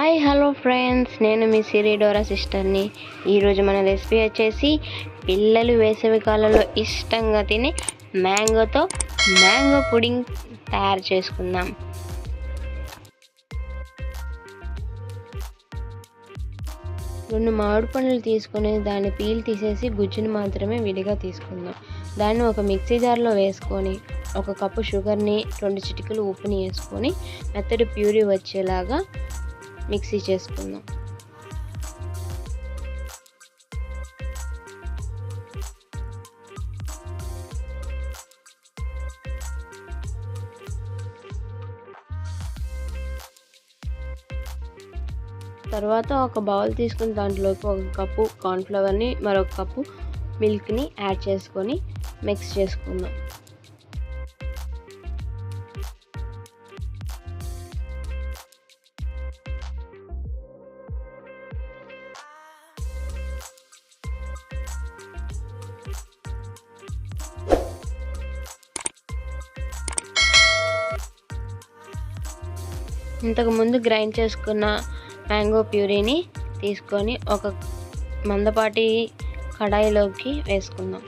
Hi hello friends, నేను మీ సిరిడోరా సిస్టర్ని. ఈరోజు మన రెసిపీ వచ్చేసి పిల్లలు వేసవి కాలంలో ఇష్టంగా తినే మ్యాంగో పుడింగ్ తయారు చేసుకుందాం. రెండు మామిడి పండ్లు తీసుకొని దాన్ని పీల్ తీసేసి గుజ్జుని మాత్రమే విడిగా తీసుకుందాం. దాన్ని ఒక మిక్సీ జార్లో వేసుకొని ఒక కప్పు షుగర్ని 2 చిటికలు ఉప్పుని వేసుకొని మెత్తటి ప్యూరీ వచ్చేలాగా మిక్సీ చేసుకుందాం. తర్వాత ఒక బౌల్ తీసుకుని దాంట్లోకి ఒక కప్పు కార్న్ఫ్లవర్ని మరొక కప్పు మిల్క్ని యాడ్ చేసుకొని మిక్స్ చేసుకుందాం. ఇంతకుముందు గ్రైండ్ చేసుకున్న మ్యాంగో ప్యూరీని తీసుకొని ఒక మందపాటి కడాయిలోకి వేసుకుందాం.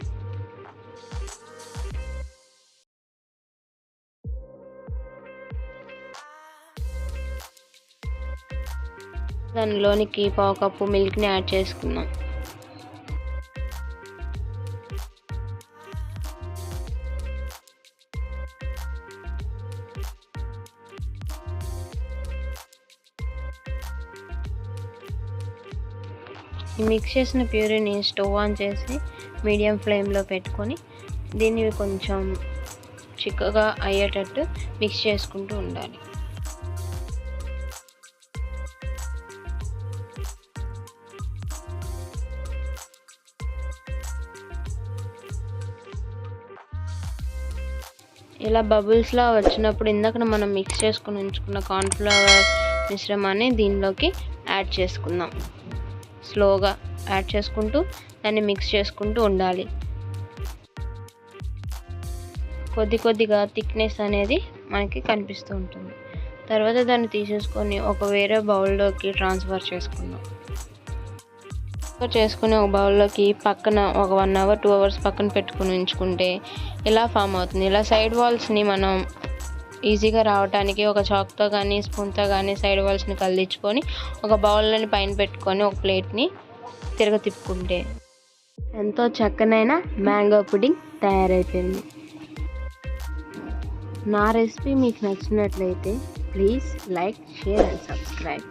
దానిలోనికి 1/2 కప్పు మిల్క్ని యాడ్ చేసుకుందాం. ఈ మిక్స్ చేసిన ప్యూరీని స్టవ్ ఆన్ చేసి మీడియం ఫ్లేమ్లో పెట్టుకొని దీన్ని కొంచెం చిక్కగా అయ్యేటట్టు మిక్స్ చేసుకుంటూ ఉండాలి. ఇలా బబుల్స్లా వచ్చినప్పుడు ఇందాక మనం మిక్స్ చేసుకుని ఉంచుకున్న కార్న్ఫ్లవర్ మిశ్రమాన్ని దీనిలోకి యాడ్ చేసుకుందాం. స్లోగా యాడ్ చేసుకుంటూ దాన్ని మిక్స్ చేసుకుంటూ ఉండాలి. కొద్దిగా థిక్నెస్ అనేది మనకి కనిపిస్తూ ఉంటుంది. తర్వాత దాన్ని తీసేసుకొని ఒక వేరే బౌల్లోకి ట్రాన్స్ఫర్ చేసుకుందాం. చేసుకుని ఒక బౌల్లోకి పక్కన ఒక 1 అవర్ 2 అవర్స్ పక్కన పెట్టుకుని ఉంచుకుంటే ఇలా ఫామ్ అవుతుంది. ఇలా సైడ్ వాల్స్ని మనం ఈజీగా రావడానికి ఒక చాక్తో కానీ స్పూన్తో కానీ సైడ్ వాల్స్ని కదిలించుకొని ఒక బౌల్ని పైన పెట్టుకొని ఒక ప్లేట్ని తిప్పుకుంటే ఎంతో చక్కనైన మ్యాంగో పుడింగ్ తయారైపోయింది. నా రెసిపీ మీకు నచ్చినట్లయితే please like, share and subscribe.